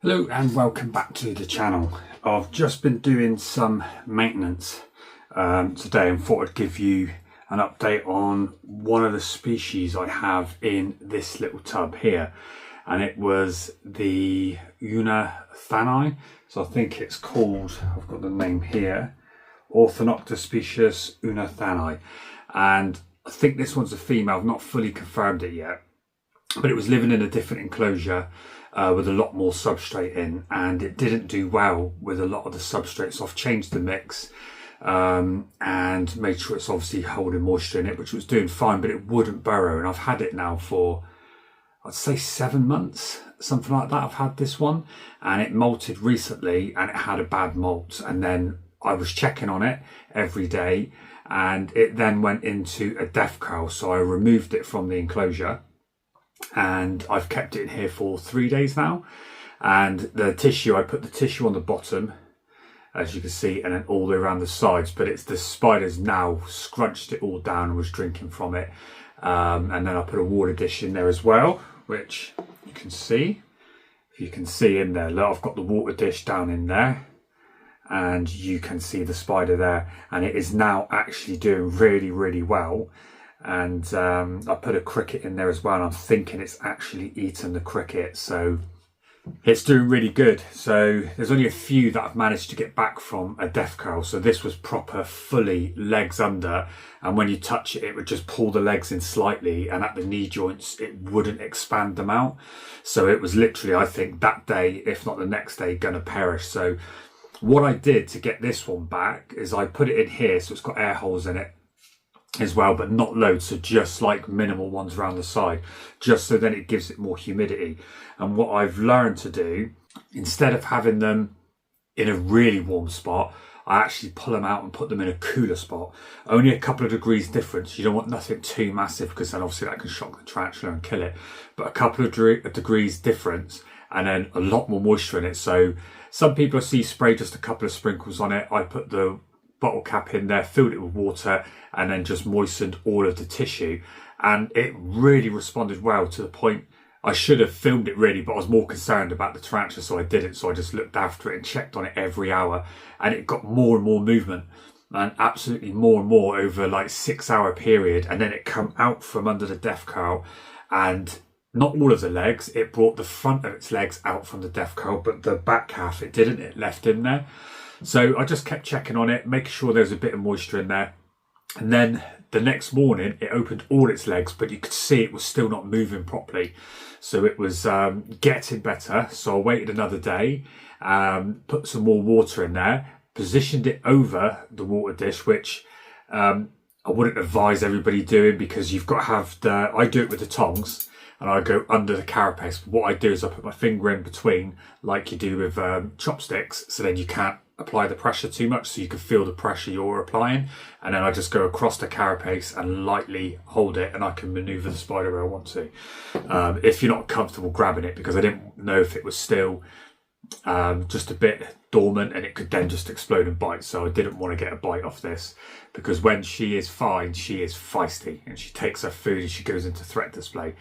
Hello and welcome back to the channel. I've just been doing some maintenance today and thought I'd give you an update on one of the species I have in this little tub here, and it was the Uthai Thani. So I think it's called, I've got the name here, Ornithoctonus species Uthai Thani, and I think this one's a female. I've not fully confirmed it yet, but it was living in a different enclosure with a lot more substrate in, and it didn't do well with a lot of the substrate. So I've changed the mix and made sure it's obviously holding moisture in it, which was doing fine, but it wouldn't burrow. And I've had it now for, I'd say 7 months, something like that. I've had this one, and it molted recently and it had a bad molt. And then I was checking on it every day, and it then went into a death curl. So I removed it from the enclosure, and I've kept it in here for 3 days now. And the tissue, I put the tissue on the bottom, as you can see, and then all the way around the sides, but it's the spiders now scrunched it all down and was drinking from it. And then I put a water dish in there as well, which you can see. If you can see in there, look, I've got the water dish down in there, and you can see the spider there, and it is now actually doing really well. And I put a cricket in there as well, and I'm thinking it's actually eaten the cricket, so it's doing really good. So there's only a few that I've managed to get back from a death curl. So this was proper, fully legs under, and when you touch it, it would just pull the legs in slightly, and at the knee joints it wouldn't expand them out. So it was literally, I think, that day, if not the next day, gonna perish. So what I did to get this one back is I put it in here, so it's got air holes in it as well, but not loads, so just like minimal ones around the side, just so then it gives it more humidity. And what I've learned to do, instead of having them in a really warm spot, I actually pull them out and put them in a cooler spot. Only a couple of degrees difference. You don't want nothing too massive, because then obviously that can shock the tarantula and kill it. But a couple of degrees difference, and then a lot more moisture in it. So some people I see spray just a couple of sprinkles on it. I put the bottle cap in there, filled it with water, and then just moistened all of the tissue, and it really responded well, to the point I should have filmed it really, but I was more concerned about the tarantula, so I didn't. So I just looked after it and checked on it every hour, and it got more and more movement, and absolutely more and more over like 6 hour period. And then it come out from under the death curl, and not all of the legs, it brought the front of its legs out from the death curl, but the back half it didn't, it left in there. So I just kept checking on it, making sure there was a bit of moisture in there. And then the next morning, it opened all its legs, but you could see it was still not moving properly. So it was getting better. So I waited another day, put some more water in there, positioned it over the water dish, which I wouldn't advise everybody doing, because you've got to have I do it with the tongs, and I go under the carapace. But what I do is I put my finger in between, like you do with chopsticks, so then you can't apply the pressure too much, so you can feel the pressure you're applying. And then I just go across the carapace and lightly hold it, and I can maneuver the spider where I want to, if you're not comfortable grabbing it, because I didn't know if it was still just a bit dormant and it could then just explode and bite. So I didn't want to get a bite off this, because when she is fine, she is feisty, and she takes her food and she goes into threat display.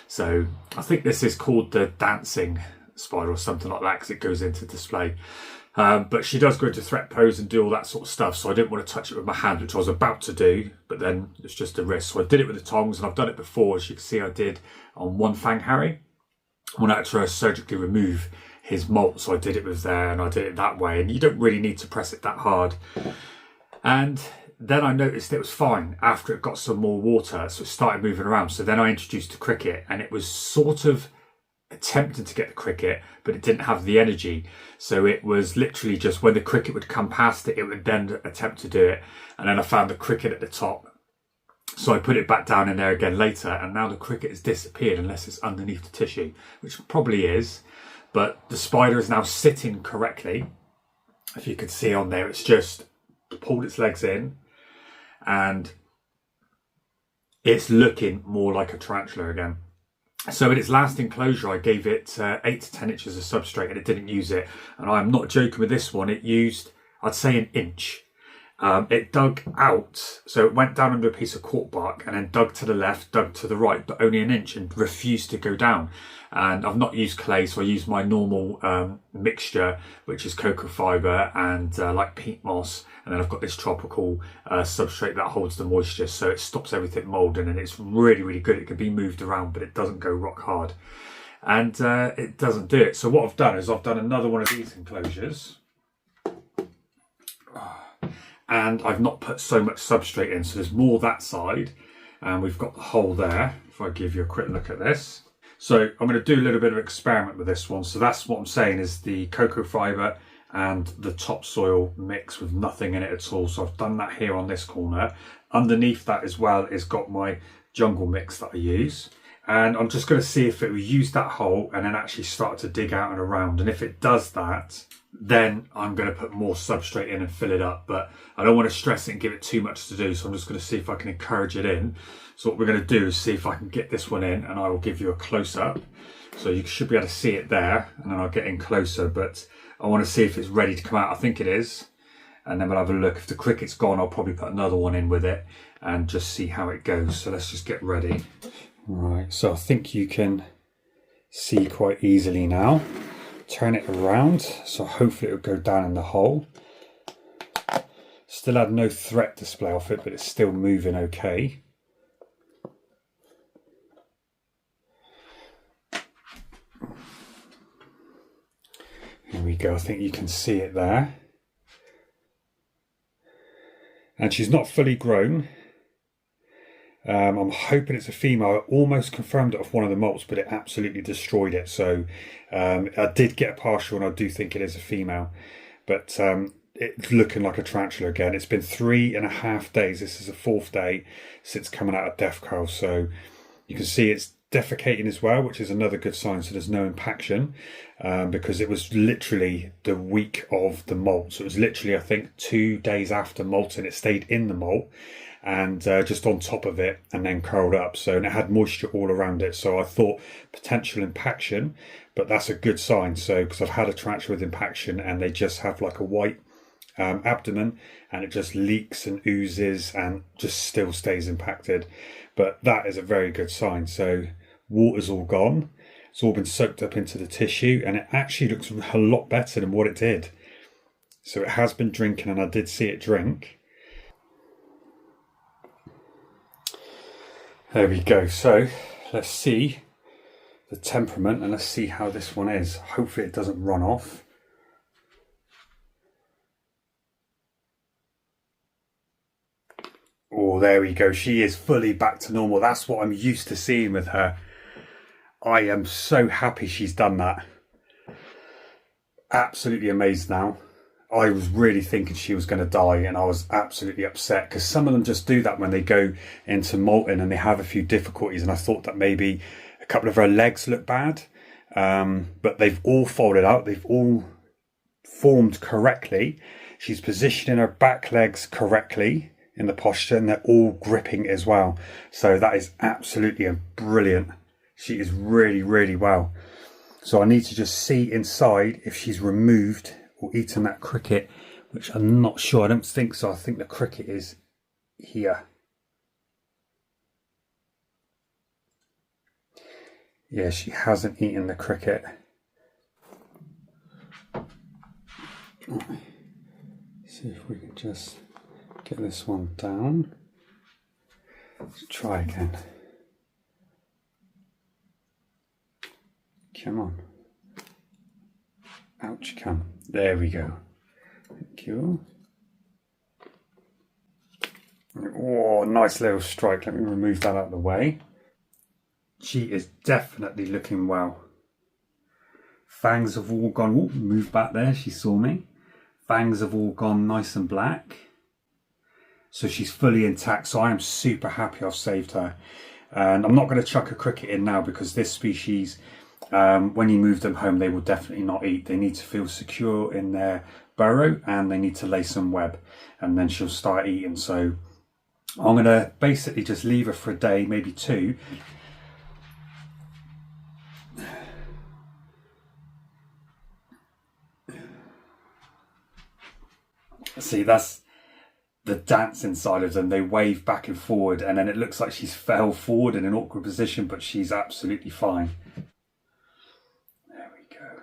So I think this is called the dancing spider or something like that, because it goes into display. But she does go into threat pose and do all that sort of stuff, so I didn't want to touch it with my hand, which I was about to do, but then it's just a risk. So I did it with the tongs, and I've done it before, as you can see I did on One Fang Harry, when I had to surgically remove his molt. So I did it with there, and I did it that way, and you don't really need to press it that hard. And then I noticed it was fine after it got some more water, so it started moving around. So then I introduced the cricket, and it was sort of attempting to get the cricket, but it didn't have the energy. So it was literally just when the cricket would come past it, it would then attempt to do it. And then I found the cricket at the top, so I put it back down in there again later, and now the cricket has disappeared, unless it's underneath the tissue, which probably is. But the spider is now sitting correctly. If you can see on there, it's just pulled its legs in, and it's looking more like a tarantula again. So in its last enclosure, I gave it 8 to 10 inches of substrate, and it didn't use it. And I'm not joking with this one. It used, I'd say, 1 inch. it dug out, so it went down under a piece of cork bark and then dug to the left, dug to the right, but only an inch, and refused to go down. And I've not used clay, so I use my normal mixture, which is cocoa fibre and like peat moss, and then I've got this tropical substrate that holds the moisture, so it stops everything moulding, and it's really, really good. It can be moved around, but it doesn't go rock hard, and it doesn't do it. So what I've done is I've done another one of these enclosures, and I've not put so much substrate in, so there's more that side, and we've got the hole there. If I give you a quick look at this. So I'm going to do a little bit of experiment with this one. So that's what I'm saying is the cocoa fibre and the topsoil mix with nothing in it at all. So I've done that here on this corner. Underneath that as well is got my jungle mix that I use. And I'm just going to see if it will use that hole and then actually start to dig out and around. And if it does that, then I'm going to put more substrate in and fill it up. But I don't want to stress it and give it too much to do. So I'm just going to see if I can encourage it in. So what we're going to do is see if I can get this one in, and I will give you a close-up. So you should be able to see it there, and then I'll get in closer. But I want to see if it's ready to come out. I think it is. And then we'll have a look. If the cricket's gone, I'll probably put another one in with it and just see how it goes. So let's just get ready. Right, so I think you can see quite easily now. Turn it around, so hopefully it'll go down in the hole. Still had no threat display off it, but it's still moving okay. Here we go, I think you can see it there. And she's not fully grown. I'm hoping it's a female. I almost confirmed it off one of the molts, but it absolutely destroyed it. So I did get a partial, and I do think it is a female. But it's looking like a tarantula again. It's been 3.5 days. This is the 4th day since coming out of death curl. So you can see it's defecating as well, which is another good sign. So there's no impaction because it was literally the week of the molt. So it was literally, I think, 2 days after molting. It stayed in the molt and just on top of it, and then curled up. So, and it had moisture all around it. So I thought potential impaction, but that's a good sign. So, because I've had a tarantula with impaction and they just have like a white abdomen, and it just leaks and oozes and just still stays impacted. But that is a very good sign. So water's all gone. It's all been soaked up into the tissue, and it actually looks a lot better than what it did. So it has been drinking, and I did see it drink. There we go. So let's see the temperament, and let's see how this one is. Hopefully it doesn't run off. Oh, there we go. She is fully back to normal. That's what I'm used to seeing with her. I am so happy she's done that. Absolutely amazed now. I was really thinking she was going to die, and I was absolutely upset because some of them just do that when they go into molting and they have a few difficulties, and I thought that maybe a couple of her legs look bad, but they've all folded out. They've all formed correctly. She's positioning her back legs correctly in the posture, and they're all gripping as well. So that is absolutely brilliant. She is really, really well. So I need to just see inside if she's removed or eaten that cricket, which I'm not sure. I don't think so. I think the cricket is here. Yeah, she hasn't eaten the cricket. See if we can just get this one down. Let's try again. Come on. Ouch, come. There we go. Thank you. Oh, nice little strike. Let me remove that out of the way. She is definitely looking well. Fangs have all gone. Oh, move back there. She saw me. Fangs have all gone nice and black. So she's fully intact. So I am super happy I've saved her. And I'm not going to chuck a cricket in now because this species, when you move them home, they will definitely not eat. They need to feel secure in their burrow, and they need to lay some web, and then she'll start eating. So I'm going to basically just leave her for a day, maybe 2. See, that's the dance inside of them. They wave back and forward, and then it looks like she's fell forward in an awkward position, but she's absolutely fine. There we go.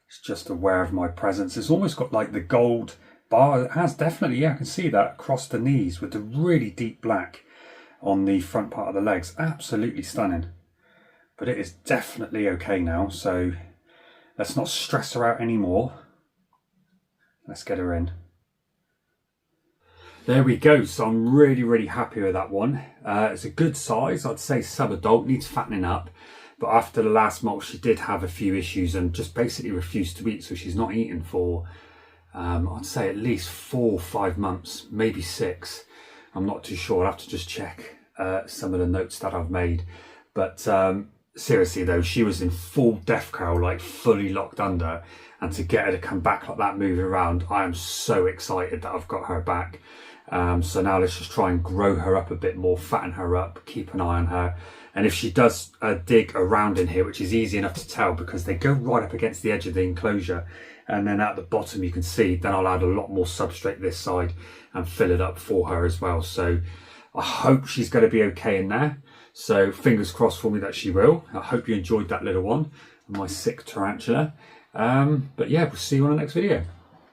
It's just aware of my presence. It's almost got like the gold bar. It has definitely, yeah, I can see that across the knees with the really deep black on the front part of the legs. Absolutely stunning. But it is definitely okay now, so let's not stress her out anymore. Let's get her in. There we go. So I'm really happy with that one. It's a good size. I'd say sub-adult, needs fattening up. But after the last molt, she did have a few issues and just basically refused to eat. So she's not eaten for, I'd say at least 4 or 5 months, maybe 6. I'm not too sure. I'll have to just check some of the notes that I've made. But seriously though, she was in full death cowl, like fully locked under. And to get her to come back like that, moving around, I am so excited that I've got her back. So now let's just try and grow her up a bit more, fatten her up, keep an eye on her. And if she does dig around in here, which is easy enough to tell because they go right up against the edge of the enclosure, and then at the bottom you can see, then I'll add a lot more substrate this side and fill it up for her as well. So I hope she's going to be okay in there. So fingers crossed for me that she will. I hope you enjoyed that little one, my sick tarantula. But yeah, we'll see you on the next video.